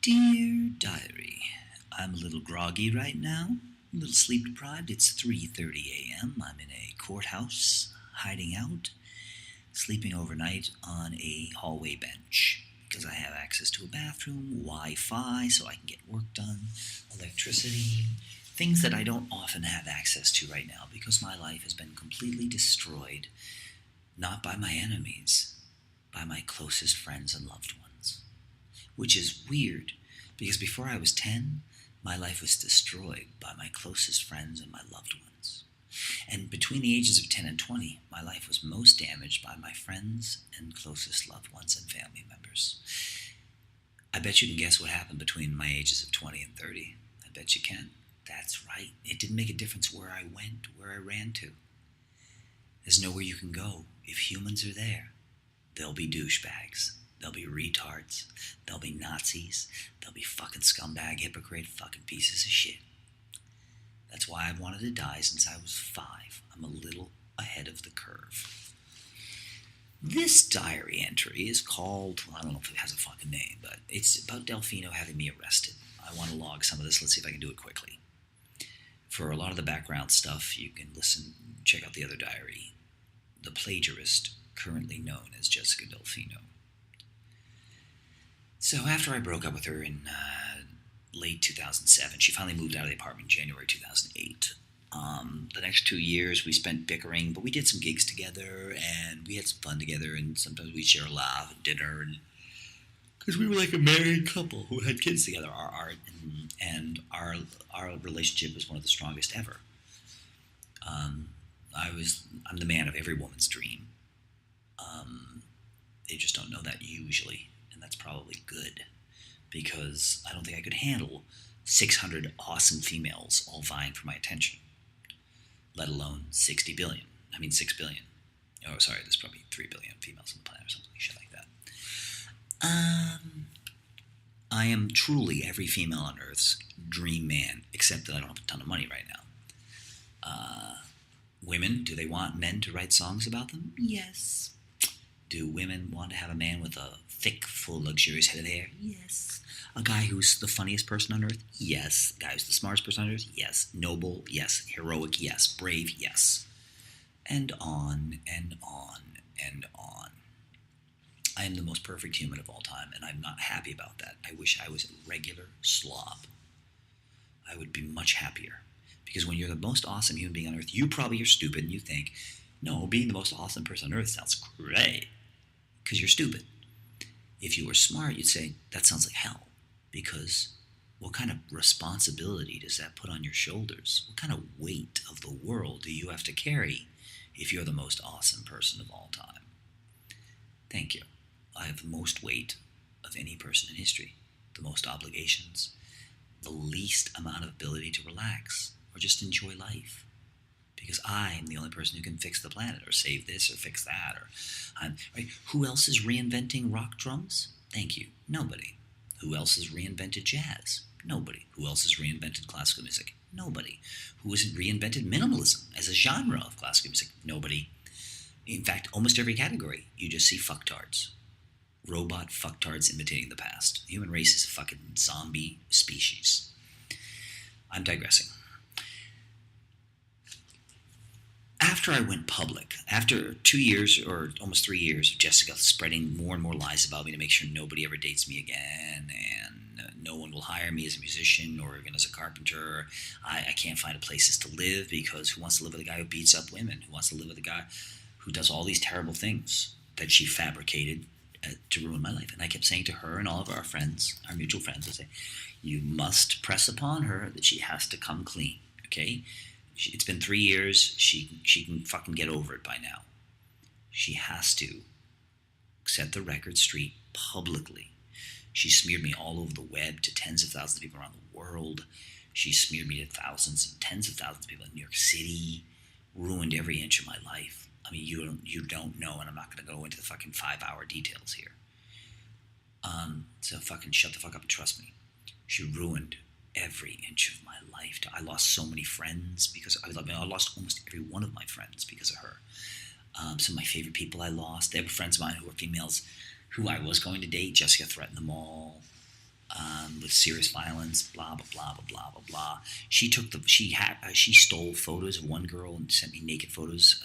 Dear Diary, I'm a little groggy right now, a little sleep deprived. It's 3:30 a.m. I'm in a courthouse, hiding out, sleeping overnight on a hallway bench because I have access to a bathroom, Wi-Fi, so I can get work done, electricity, things that I don't often have access to right now because my life has been completely destroyed, not by my enemies, by my closest friends and loved ones. Which is weird, because before I was 10, my life was destroyed by my closest friends and my loved ones. And between the ages of 10 and 20, my life was most damaged by my friends and closest loved ones and family members. I bet you can guess what happened between my ages of 20 and 30. I bet you can. That's right. It didn't make a difference where I went, where I ran to. There's nowhere you can go. If humans are there, there'll be douchebags. There'll be retards. There'll be Nazis. There'll be fucking scumbag, hypocrite, fucking pieces of shit. That's why I've wanted to die since I was 5. I'm a little ahead of the curve. This diary entry is called, I don't know if it has a fucking name, but it's about DELFINO having me arrested. I want to log some of this. Let's see if I can do it quickly. For a lot of the background stuff, you can check out the other diary. The plagiarist, currently known as Jessica DELFINO. So after I broke up with her in late 2007, she finally moved out of the apartment in January 2008. The next 2 years we spent bickering, but we did some gigs together, and we had some fun together, and sometimes we'd share a laugh and dinner, because we were like a married couple who had kids together. Our relationship was one of the strongest ever. I'm the man of every woman's dream. They just don't know that usually. That's probably good, because I don't think I could handle 600 awesome females all vying for my attention, let alone 6 billion. Oh, sorry, there's probably 3 billion females on the planet or something shit like that. I am truly every female on Earth's dream man, except that I don't have a ton of money right now. Women, do they want men to write songs about them? Yes. Do women want to have a man with a thick, full, luxurious head of hair? Yes. A guy who's the funniest person on earth? Yes. A guy who's the smartest person on earth? Yes. Noble? Yes. Heroic? Yes. Brave? Yes. And on and on and on. I am the most perfect human of all time, and I'm not happy about that. I wish I was a regular slob. I would be much happier. Because when you're the most awesome human being on earth, you probably are stupid and you think, no, being the most awesome person on earth sounds great. Because you're stupid. If you were smart, you'd say, that sounds like hell. Because what kind of responsibility does that put on your shoulders? What kind of weight of the world do you have to carry if you're the most awesome person of all time? Thank you. I have the most weight of any person in history. The most obligations. The least amount of ability to relax or just enjoy life. Because I am the only person who can fix the planet, or save this, or fix that, right? Who else is reinventing rock drums? Thank you. Nobody. Who else has reinvented jazz? Nobody. Who else has reinvented classical music? Nobody. Who has reinvented minimalism as a genre of classical music? Nobody. In fact, almost every category, you just see fucktards. Robot fucktards imitating the past. The human race is a fucking zombie species. I'm digressing. After I went public, after 2 years or almost 3 years of Jessica spreading more and more lies about me to make sure nobody ever dates me again, and no one will hire me as a musician or even as a carpenter, I can't find places to live because who wants to live with a guy who beats up women? Who wants to live with a guy who does all these terrible things that she fabricated to ruin my life? And I kept saying to her and all of our friends, our mutual friends, I say, you must press upon her that she has to come clean, okay? It's been 3 years. She can fucking get over it by now. She has to set the record straight publicly. She smeared me all over the web to tens of thousands of people around the world. She smeared me to thousands and tens of thousands of people in New York City. Ruined every inch of my life. I mean, you don't know, and I'm not going to go into the fucking 5-hour details here. So fucking shut the fuck up and trust me. She ruined every inch of my life. I lost so many friends because I lost almost every one of my friends because of her. Some of my favorite people I lost. They were friends of mine who were females who I was going to date. Jessica threatened them all. with serious violence, blah blah blah blah blah blah blah. She stole photos of one girl and sent me naked photos.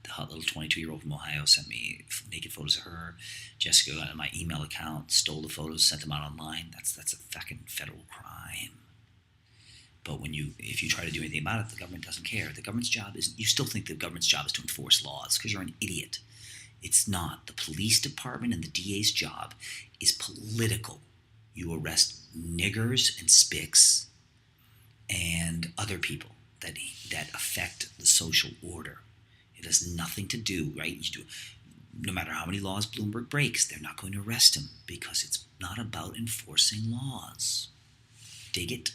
The hot little 22-year-old from Ohio sent me naked photos of her. Jessica got my email account, stole the photos, sent them out online. That's a fucking federal crime. But if you try to do anything about it, the government doesn't care. The government's job is, you still think the government's job is to enforce laws because you're an idiot. It's not. The police department and the DA's job is political. You arrest niggers and spics and other people that affect the social order. It has nothing to do, right? No matter how many laws Bloomberg breaks, they're not going to arrest him because it's not about enforcing laws. Dig it?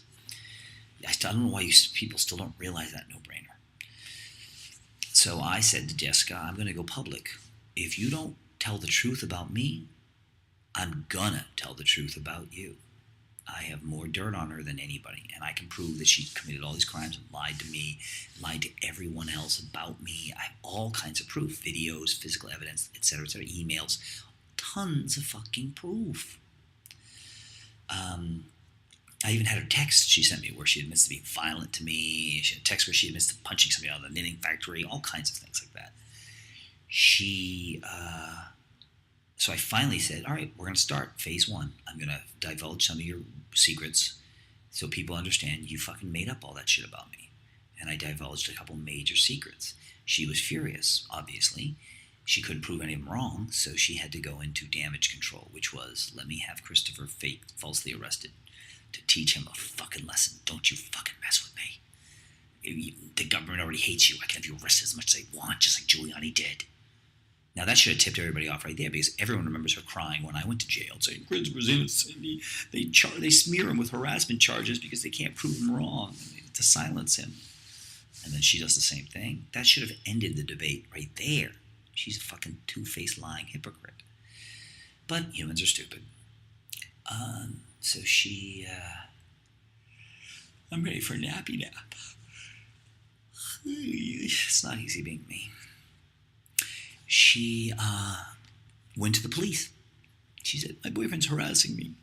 I don't know why people still don't realize that no-brainer. So I said to Jessica, I'm going to go public. If you don't tell the truth about me, I'm gonna tell the truth about you. I have more dirt on her than anybody, and I can prove that she committed all these crimes and lied to me, lied to everyone else about me. I have all kinds of proof, videos, physical evidence, etc., emails, tons of fucking proof. I even had her text she sent me where she admits to being violent to me. She had a text where she admits to punching somebody out of the knitting factory, all kinds of things like that. So I finally said, all right, we're going to start phase 1. I'm going to divulge some of your secrets so people understand you fucking made up all that shit about me. And I divulged a couple major secrets. She was furious, obviously. She couldn't prove any of them wrong, so she had to go into damage control, which was, let me have Christopher falsely arrested to teach him a fucking lesson. Don't you fucking mess with me. The government already hates you. I can have you arrested as much as they want, just like Giuliani did. Now, that should have tipped everybody off right there because everyone remembers her crying when I went to jail and saying, Christopher's innocent. They smear him with harassment charges because they can't prove him wrong to silence him. And then she does the same thing. That should have ended the debate right there. She's a fucking two-faced lying hypocrite. But humans are stupid. So I'm ready for a nappy nap. It's not easy being me. She went to the police. She said, my boyfriend's harassing me.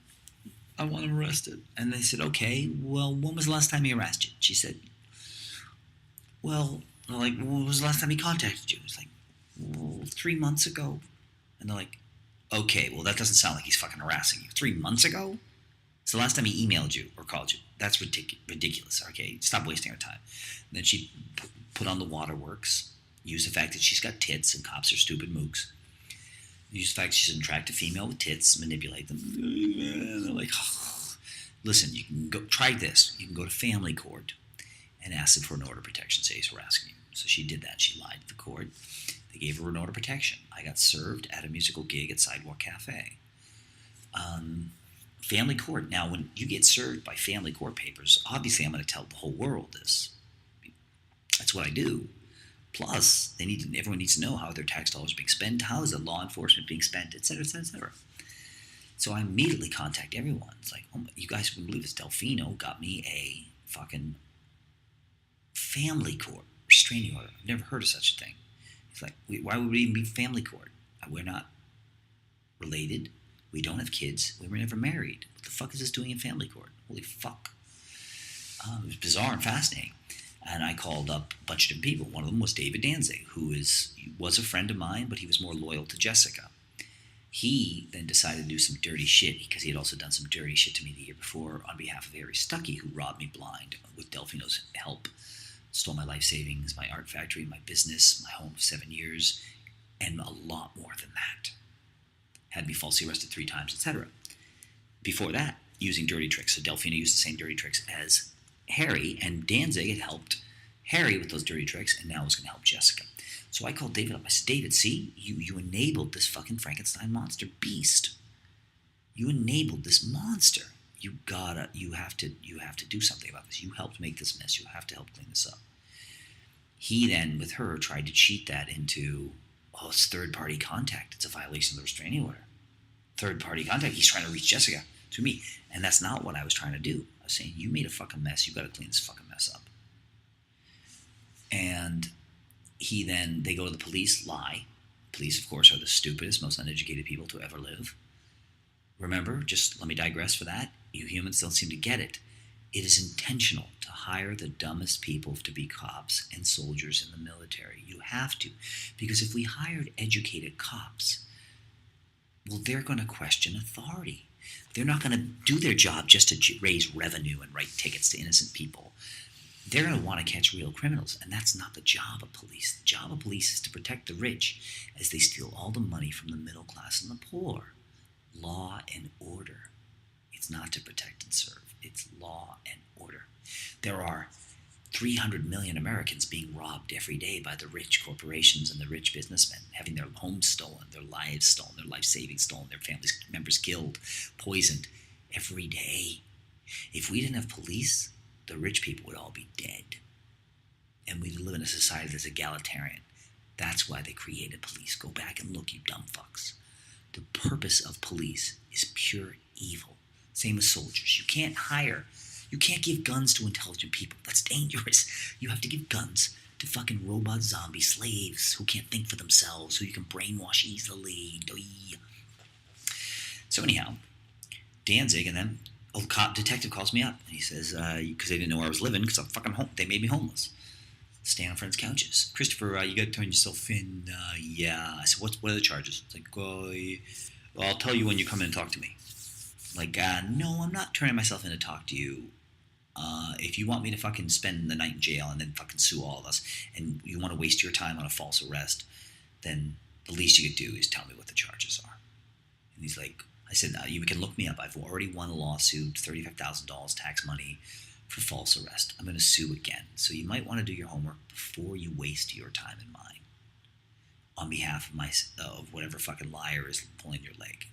I want him arrested. And they said, okay, well, when was the last time he arrested you? She said, well, when was the last time he contacted you? It was like, 3 months ago. And they're like, okay, well, that doesn't sound like he's fucking harassing you. 3 months ago? It's the last time he emailed you or called you. That's ridiculous, okay? Stop wasting our time. And then she put on the waterworks. Use the fact that she's got tits and cops are stupid mooks. Use the fact she's an attractive female with tits, manipulate them. They're like, oh. Listen, you can go try this. You can go to family court and ask them for an order of protection. Say he's harassing you. So she did that. She lied to the court. They gave her an order of protection. I got served at a musical gig at Sidewalk Cafe. Family court. Now, when you get served by family court papers, obviously I'm going to tell the whole world this. That's what I do. Plus, everyone needs to know how their tax dollars are being spent, how is the law enforcement being spent, et cetera, et cetera, et cetera. So I immediately contact everyone. It's like, oh, you guys wouldn't believe this. Delfino got me a fucking family court restraining order. I've never heard of such a thing. It's like, why would we even be family court? We're not related. We don't have kids. We were never married. What the fuck is this doing in family court? Holy fuck. It was bizarre and fascinating. And I called up a bunch of different people. One of them was David Danzig, who was a friend of mine, but he was more loyal to Jessica. He then decided to do some dirty shit because he had also done some dirty shit to me the year before on behalf of Harry Stuckey, who robbed me blind with Delfino's help. Stole my life savings, my art factory, my business, my home of 7 years, and a lot more than that. Had me falsely arrested 3 times, etc. Before that, using dirty tricks. So Delfino used the same dirty tricks as Harry, and Danzig had helped Harry with those dirty tricks, and now was going to help Jessica. So I called David up. I said, David, see, you enabled this fucking Frankenstein monster beast. You enabled this monster. You have to do something about this. You helped make this mess. You have to help clean this up. He then, with her, tried to cheat that into, it's third-party contact. It's a violation of the restraining order. Third-party contact. He's trying to reach Jessica to me. And that's not what I was trying to do. I was saying, you made a fucking mess. You got to clean this fucking mess up. And they go to the police, lie. Police, of course, are the stupidest, most uneducated people to ever live. Remember, just let me digress for that. You humans don't seem to get it. It is intentional to hire the dumbest people to be cops and soldiers in the military. You have to. Because if we hired educated cops, well, they're going to question authority. They're not going to do their job just to raise revenue and write tickets to innocent people. They're going to want to catch real criminals, and that's not the job of police. The job of police is to protect the rich as they steal all the money from the middle class and the poor. Law and order. It's not to protect and serve. It's law and order. There are 300 million Americans being robbed every day by the rich corporations and the rich businessmen, having their homes stolen, their lives stolen, their life savings stolen, their family members killed, poisoned every day. If we didn't have police, the rich people would all be dead. And we'd live in a society that's egalitarian. That's why they created police. Go back and look, you dumb fucks. The purpose of police is pure evil. Same as soldiers. You can't give guns to intelligent people. That's dangerous. You have to give guns to fucking robot zombie slaves who can't think for themselves, who you can brainwash easily. So anyhow, Danzig and then a detective calls me up and he says, because they didn't know where I was living, because I'm fucking home. They made me homeless. Staying on friends' couches. Christopher, you got to turn yourself in. Yeah. I said, what are the charges? It's like, well, I'll tell you when you come in and talk to me. Like, no, I'm not turning myself in to talk to you. If you want me to fucking spend the night in jail and then fucking sue all of us, and you want to waste your time on a false arrest, then the least you could do is tell me what the charges are. And he's like, I said, you can look me up. I've already won a lawsuit, $35,000 tax money for false arrest. I'm going to sue again. So you might want to do your homework before you waste your time and mine on behalf of whatever fucking liar is pulling your leg.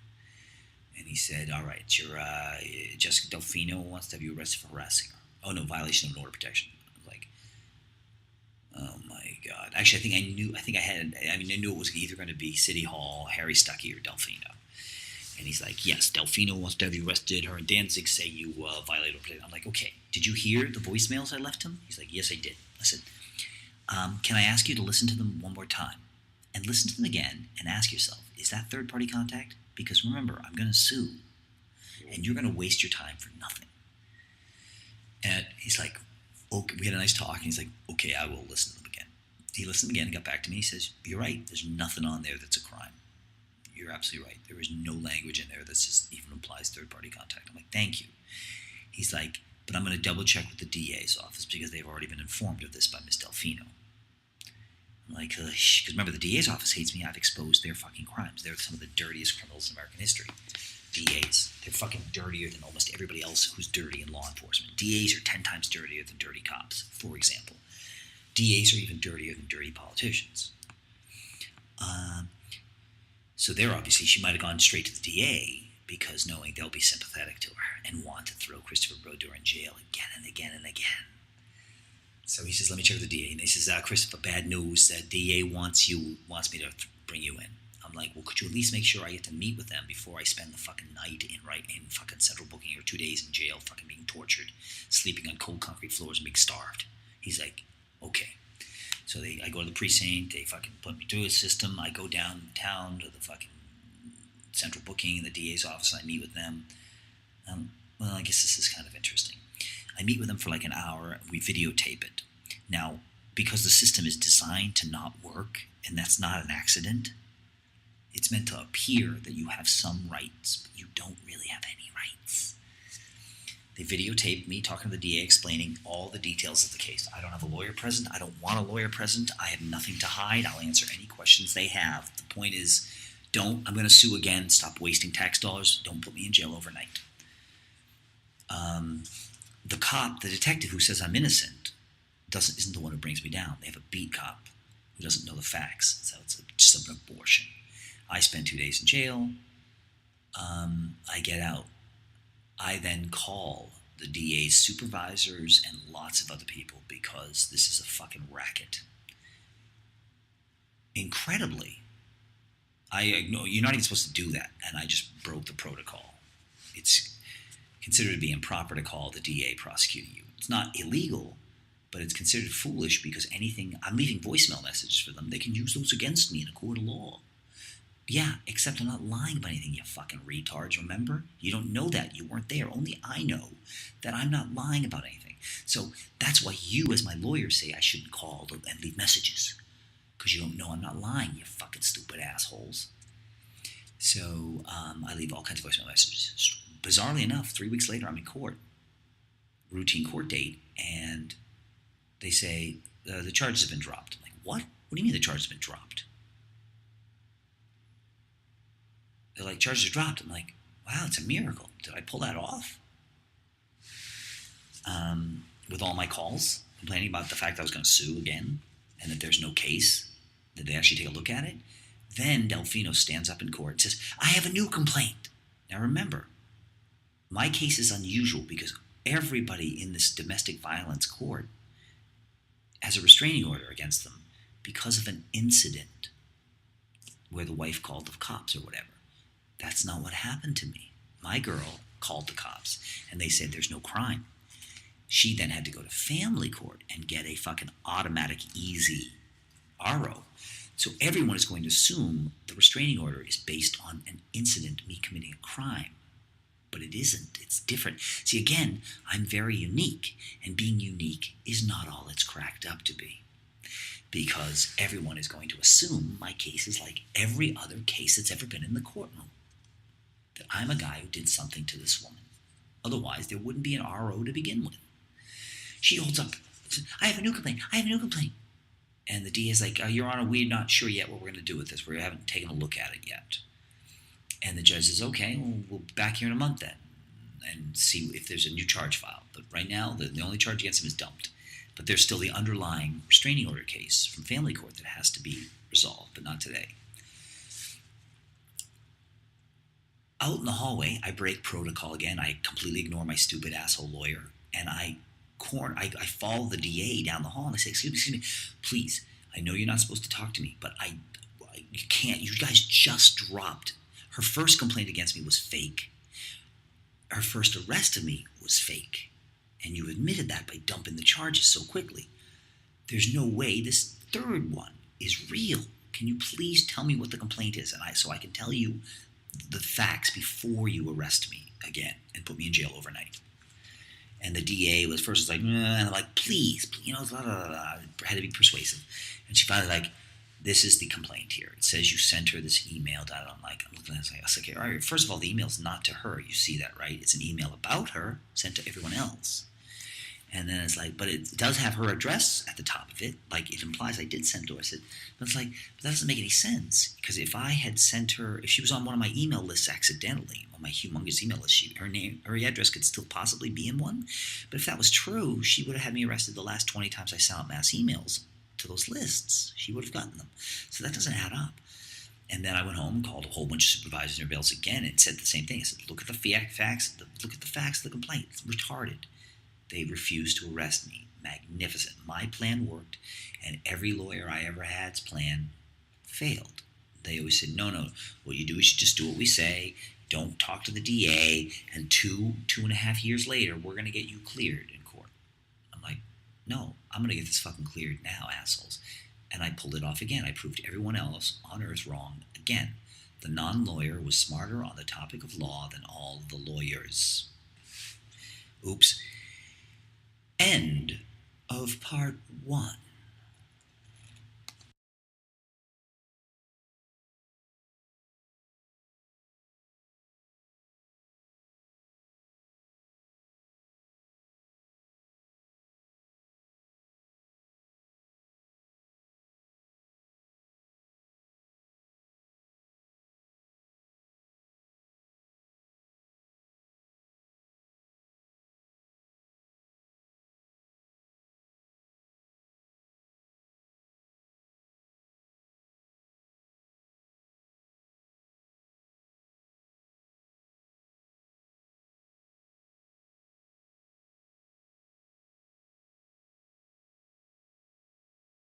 And he said, all right, Jessica Delfino wants to have you arrested for harassing her. Oh, no, violation of an order of protection. I was like, oh, my God. Actually, I knew it was either going to be City Hall, Harry Stuckey, or Delfino. And he's like, yes, Delfino wants to have you arrested. Her and Danzig say you violated order of protection. I'm like, okay, did you hear the voicemails I left him? He's like, yes, I did. I said, can I ask you to listen to them one more time? And listen to them again and ask yourself, is that third-party contact? Because remember, I'm going to sue, and you're going to waste your time for nothing. And he's like, okay, we had a nice talk, and he's like, okay, I will listen to them again. He listened again and got back to me. He says, you're right. There's nothing on there that's a crime. You're absolutely right. There is no language in there that even implies third-party contact. I'm like, thank you. He's like, but I'm going to double-check with the DA's office because they've already been informed of this by Ms. Delfino. I'm like, because remember, the DA's office hates me. I've exposed their fucking crimes. They're some of the dirtiest criminals in American history. DAs. They're fucking dirtier than almost everybody else who's dirty in law enforcement. DAs are 10 times dirtier than dirty cops, for example. DAs are even dirtier than dirty politicians. So there, obviously, she might have gone straight to the DA because knowing they'll be sympathetic to her and want to throw Christopher Brodeur in jail again and again and again. So he says, let me check with the DA. And he says, Christopher, bad news. DA wants me to bring you in. I'm like, well, could you at least make sure I get to meet with them before I spend the fucking night in fucking central booking or 2 days in jail, fucking being tortured, sleeping on cold concrete floors and being starved. He's like, okay. So I go to the precinct. They fucking put me through a system. I go downtown to the fucking central booking in the DA's office and I meet with them. Well, I guess this is kind of interesting. I meet with them for like an hour. We videotape it. Now, because the system is designed to not work, and that's not an accident, it's meant to appear that you have some rights, but you don't really have any rights. They videotaped me talking to the DA, explaining all the details of the case. I don't have a lawyer present. I don't want a lawyer present. I have nothing to hide. I'll answer any questions they have. The point is, I'm going to sue again. Stop wasting tax dollars. Don't put me in jail overnight. The detective who says I'm innocent, isn't the one who brings me down. They have a beat cop who doesn't know the facts. So it's just an abortion. I spend 2 days in jail. I get out. I then call the DA's supervisors and lots of other people because this is a fucking racket. Incredibly, I know you're not even supposed to do that, and I just broke the protocol. It's considered to be improper to call the DA prosecuting you. It's not illegal, but it's considered foolish because I'm leaving voicemail messages for them. They can use those against me in a court of law. Yeah, except I'm not lying about anything, you fucking retards, remember? You don't know that. You weren't there. Only I know that I'm not lying about anything. So that's why you, as my lawyer, say I shouldn't call and leave messages. Because you don't know I'm not lying, you fucking stupid assholes. So I leave all kinds of voicemail messages. Bizarrely enough, 3 weeks later, I'm in court, routine court date, and they say the charges have been dropped. I'm like, what? What do you mean the charges have been dropped? They're like, charges are dropped. I'm like, wow, it's a miracle. Did I pull that off? With all my calls complaining about the fact I was going to sue again and that there's no case, did they actually take a look at it? Then Delfino stands up in court and says, I have a new complaint. Now remember, my case is unusual because everybody in this domestic violence court has a restraining order against them because of an incident where the wife called the cops or whatever. That's not what happened to me. My girl called the cops and they said there's no crime. She then had to go to family court and get a fucking automatic easy RO. So everyone is going to assume the restraining order is based on an incident, me committing a crime. But it isn't. It's different. See, again, I'm very unique, and being unique is not all it's cracked up to be. Because everyone is going to assume my case is like every other case that's ever been in the courtroom. That I'm a guy who did something to this woman. Otherwise, there wouldn't be an RO to begin with. She holds up, says, I have a new complaint. I have a new complaint. And the DA is like, Your Honor, we're not sure yet what we're going to do with this. We haven't taken a look at it yet. And the judge says, okay, well, we'll be back here in a month then and see if there's a new charge filed. But right now, the only charge against him is dumped. But there's still the underlying restraining order case from family court that has to be resolved, but not today. Out in the hallway, I break protocol again. I completely ignore my stupid asshole lawyer, and I follow the DA down the hall, and I say, excuse me, please, I know you're not supposed to talk to me, but you can't. You guys just dropped. Her first complaint against me was fake. Her first arrest of me was fake. And you admitted that by dumping the charges so quickly. There's no way this third one is real. Can you please tell me what the complaint is, so I can tell you the facts before you arrest me again and put me in jail overnight? And the DA was first like, and I'm like, please, blah, blah, blah, blah. I had to be persuasive. And she finally like, this is the complaint here. It says you sent her this email. I'm looking at it. I was like, all right, first of all, the email's not to her. You see that, right? It's an email about her sent to everyone else. And then it's like, but it does have her address at the top of it. Like, it implies I did send to her. I said, but it's like, but that doesn't make any sense. Because if I had sent her, if she was on one of my email lists accidentally, on my humongous email list, her address could still possibly be in one. But if that was true, she would have had me arrested the last 20 times I sent out mass emails to those lists. She would have gotten them. So that doesn't add up. And then I went home and called a whole bunch of supervisors and rebels again and said the same thing. I said, look at the facts. Look at the facts of the complaint. It's retarded. They refused to arrest me. Magnificent. My plan worked, and every lawyer I ever had's plan failed. They always said, no, what you do is you just do what we say, don't talk to the DA, and 2.5 years later, we're going to get you cleared in court. I'm like, no, I'm going to get this fucking cleared now, assholes. And I pulled it off again. I proved everyone else on earth wrong again. The non-lawyer was smarter on the topic of law than all the lawyers. Oops. End of part 1.